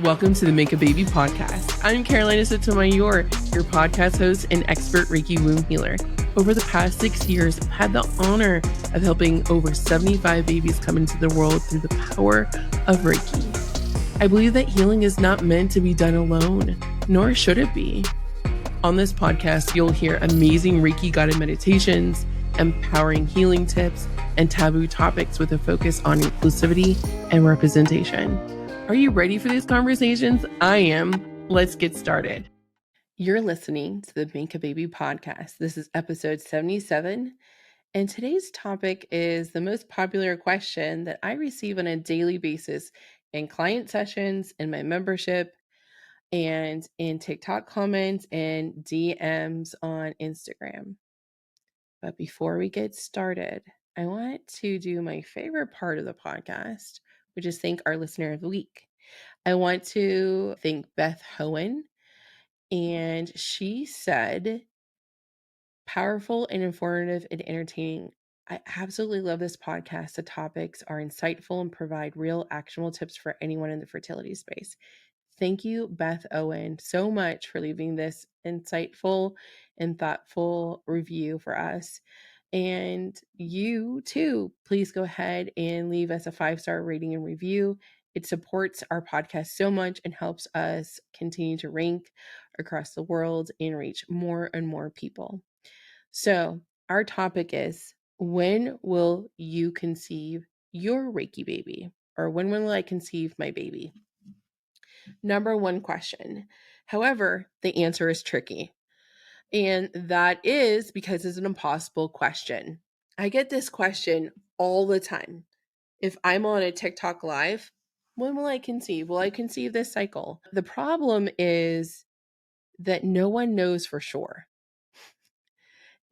Welcome to the Make a Baby podcast. I'm Carolina Sotomayor, your podcast host and expert Reiki womb healer. Over the past 6 years, I've had the honor of helping over 75 babies come into the world through the power of Reiki. I believe that healing is not meant to be done alone, nor should it be. On this podcast, you'll hear amazing Reiki guided meditations, empowering healing tips, and taboo topics with a focus on inclusivity and representation. Are you ready for these conversations? I am. Let's get started. You're listening to the Make a Baby podcast. This is episode 77. And today's topic is the most popular question that I receive on a daily basis in client sessions, in my membership, and in TikTok comments and DMs on Instagram. But before we get started, I want to do my favorite part of the podcast, which is thank our listener of the week. I want to thank Beth Hohen, and she said, powerful and informative and entertaining. I absolutely love this podcast. The topics are insightful and provide real actionable tips for anyone in the fertility space. Thank you, Beth Owen, so much for leaving this insightful and thoughtful review for us. And you too, please go ahead and leave us a 5-star rating and review. It supports our podcast so much and helps us continue to rank across the world and reach more and more people. So our topic is, when will you conceive your Reiki baby? Or when will I conceive my baby? Number one question. However, the answer is tricky. And that is because it's an impossible question. I get this question all the time. If I'm on a TikTok live, when will I conceive? Will I conceive this cycle? The problem is that no one knows for sure.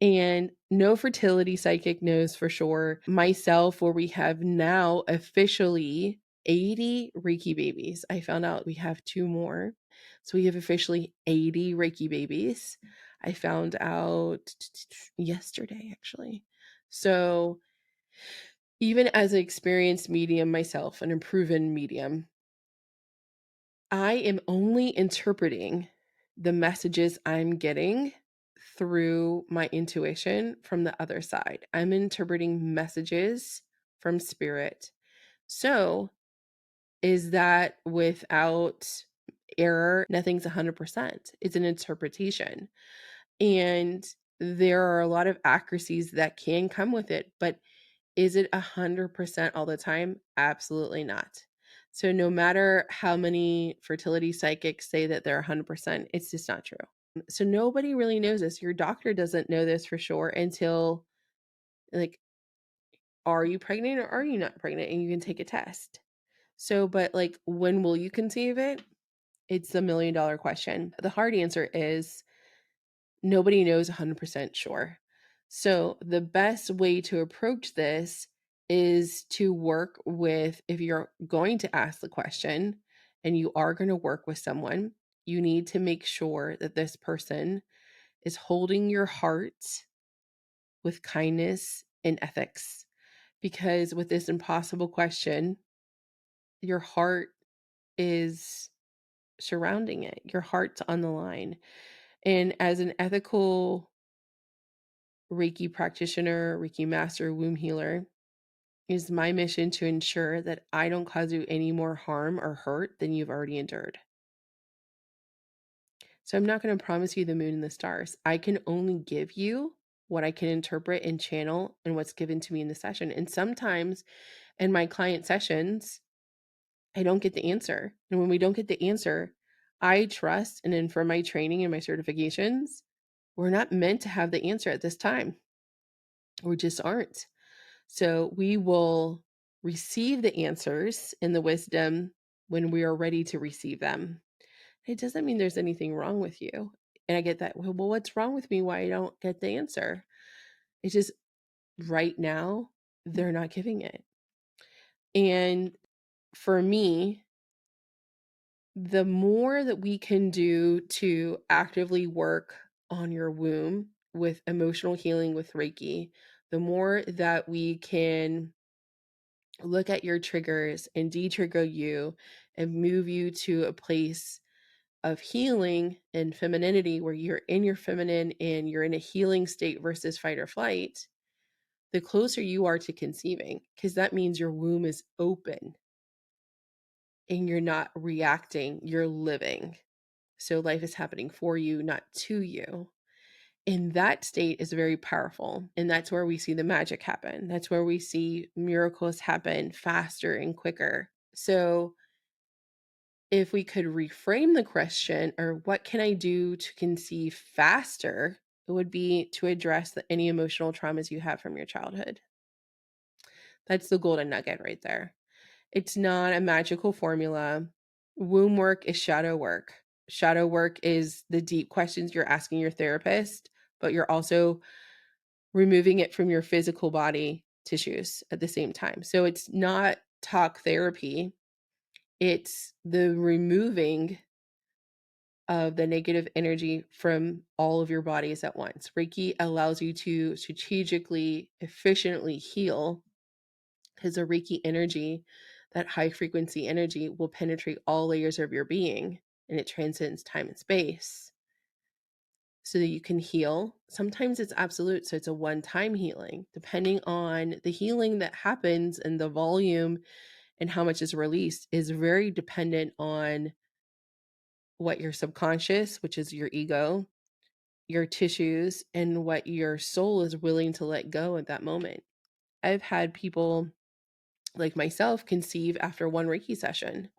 And no fertility psychic knows for sure. Myself, where we have now officially 80 Reiki babies. I found out we have 2 more. So we have officially 80 Reiki babies. I found out yesterday, actually. So even as an experienced medium myself, an proven medium, I am only interpreting the messages I'm getting through my intuition from the other side. I'm interpreting messages from spirit. So, is that without error? Nothing's 100%. It's an interpretation. And there are a lot of accuracies that can come with it, but is it 100% all the time? Absolutely not. So no matter how many fertility psychics say that they're 100%, it's just not true. So nobody really knows this. Your doctor doesn't know this for sure until, like, are you pregnant or are you not pregnant? And you can take a test. So, but like, when will you conceive it? It's the $1 million question. The hard answer is nobody knows 100% sure. So the best way to approach this is to work with, if you're going to ask the question and you are going to work with someone, you need to make sure that this person is holding your heart with kindness and ethics. Because with this impossible question, your heart is surrounding it. Your heart's on the line. And as an ethical Reiki practitioner, Reiki master, womb healer, is my mission to ensure that I don't cause you any more harm or hurt than you've already endured. So I'm not going to promise you the moon and the stars. I can only give you what I can interpret and channel and what's given to me in the session. And sometimes in my client sessions, I don't get the answer. And when we don't get the answer, I trust, and then for my training and my certifications, we're not meant to have the answer at this time. We just aren't. So we will receive the answers and the wisdom when we are ready to receive them. It doesn't mean there's anything wrong with you. And I get that, well, what's wrong with me? Why I don't get the answer? It's just right now, they're not giving it. And for me, the more that we can do to actively work on your womb with emotional healing with Reiki, the more that we can look at your triggers and de-trigger you and move you to a place of healing and femininity where you're in your feminine and you're in a healing state versus fight or flight, the closer you are to conceiving, because that means your womb is open and you're not reacting, you're living. So life is happening for you, not to you. And that state is very powerful. And that's where we see the magic happen. That's where we see miracles happen faster and quicker. So if we could reframe the question, or what can I do to conceive faster, it would be to address any emotional traumas you have from your childhood. That's the golden nugget right there. It's not a magical formula. Womb work is shadow work. Shadow work is the deep questions you're asking your therapist, but you're also removing it from your physical body tissues at the same time. So it's not talk therapy. It's the removing of the negative energy from all of your bodies at once. Reiki allows you to strategically, efficiently heal, because the Reiki energy, that high frequency energy, will penetrate all layers of your being, and it transcends time and space so that you can heal. Sometimes it's absolute, so it's a one-time healing, depending on the healing that happens, and the volume and how much is released is very dependent on what your subconscious, which is your ego, your tissues, and what your soul is willing to let go at that moment. I've had people like myself conceive after one Reiki session.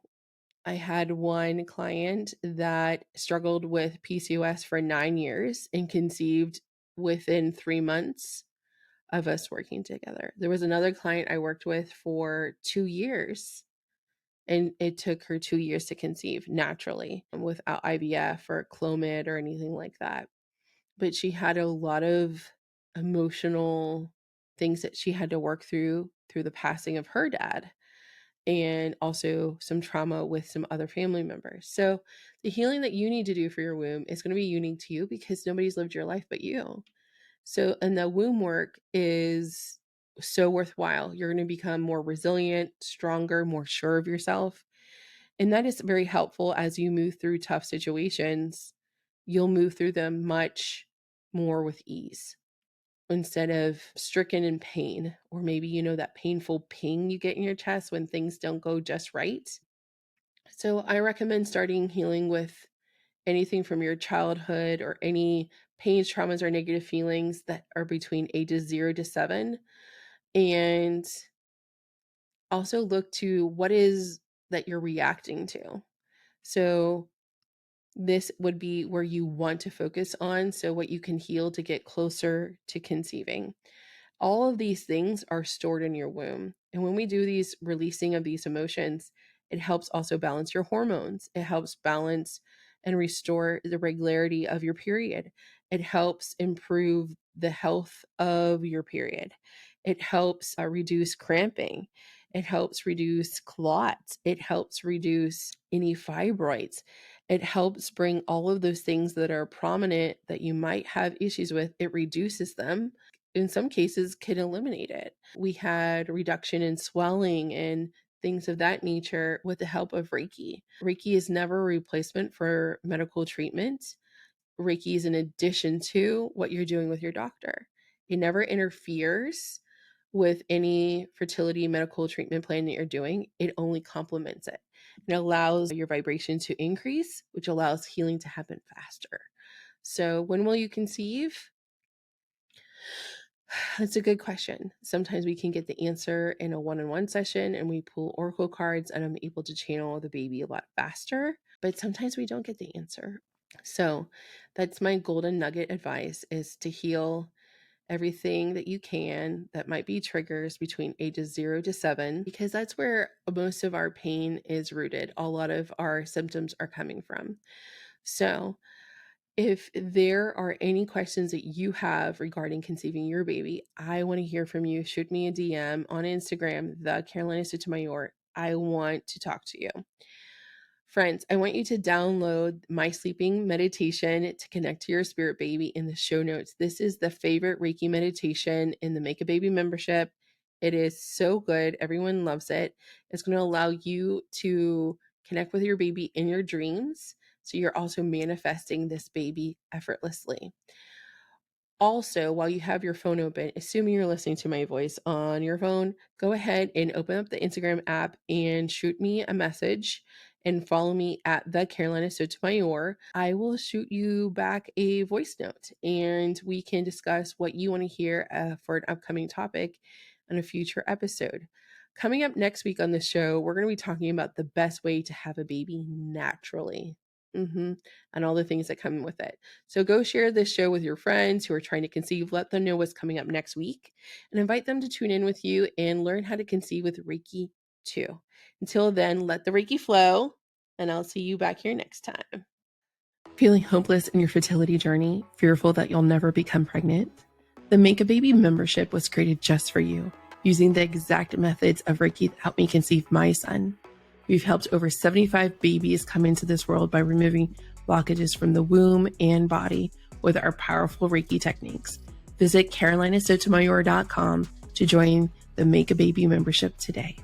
I had one client that struggled with PCOS for 9 years and conceived within 3 months of us working together. There was another client I worked with for 2 years, and it took her 2 years to conceive naturally without IVF or Clomid or anything like that. But she had a lot of emotional things that she had to work through the passing of her dad, and also some trauma with some other family members. So the healing that you need to do for your womb is going to be unique to you, because nobody's lived your life but you. So, and the womb work is so worthwhile. You're going to become more resilient, stronger, more sure of yourself. And that is very helpful as you move through tough situations. You'll move through them much more with ease instead of stricken in pain, or maybe, that painful ping you get in your chest when things don't go just right. So I recommend starting healing with anything from your childhood, or any pains, traumas, or negative feelings that are between ages 0 to 7. And also look to what is that you're reacting to. So this would be where you want to focus on. So what you can heal to get closer to conceiving. All of these things are stored in your womb. And when we do these releasing of these emotions, it helps also balance your hormones. It helps balance and restore the regularity of your period. It helps improve the health of your period. It helps reduce cramping. It helps reduce clots. It helps reduce any fibroids. It helps bring all of those things that are prominent that you might have issues with. It reduces them. In some cases, can eliminate it. We had reduction in swelling and things of that nature with the help of Reiki. Reiki is never a replacement for medical treatment. Reiki is in addition to what you're doing with your doctor. It never interferes with any fertility medical treatment plan that you're doing. It only complements it. It allows your vibration to increase, which allows healing to happen faster. So when will you conceive? That's a good question. Sometimes we can get the answer in a one-on-one session and we pull oracle cards and I'm able to channel the baby a lot faster, but sometimes we don't get the answer. So that's my golden nugget advice, is to heal everything that you can that might be triggers between ages 0 to 7, because that's where most of our pain is rooted. A lot of our symptoms are coming from. So if there are any questions that you have regarding conceiving your baby, I want to hear from you. Shoot me a DM on Instagram, the Carolina Sotomayor. I want to talk to you. Friends, I want you to download my sleeping meditation to connect to your spirit baby in the show notes. This is the favorite Reiki meditation in the Make a Baby membership. It is so good. Everyone loves it. It's going to allow you to connect with your baby in your dreams. So you're also manifesting this baby effortlessly. Also, while you have your phone open, assuming you're listening to my voice on your phone, go ahead and open up the Instagram app and shoot me a message and follow me at the Carolina Sotomayor. I will shoot you back a voice note and we can discuss what you want to hear for an upcoming topic in a future episode. Coming up next week on the show, we're going to be talking about the best way to have a baby naturally. And all the things that come with it. So go share this show with your friends who are trying to conceive. Let them know what's coming up next week and invite them to tune in with you and learn how to conceive with Reiki too. Until then, let the Reiki flow, and I'll see you back here next time. Feeling hopeless in your fertility journey, fearful that you'll never become pregnant? The Make a Baby membership was created just for you, using the exact methods of Reiki that helped me conceive my son. We've helped over 75 babies come into this world by removing blockages from the womb and body with our powerful Reiki techniques. Visit carolinasotomayor.com to join the Make a Baby membership today.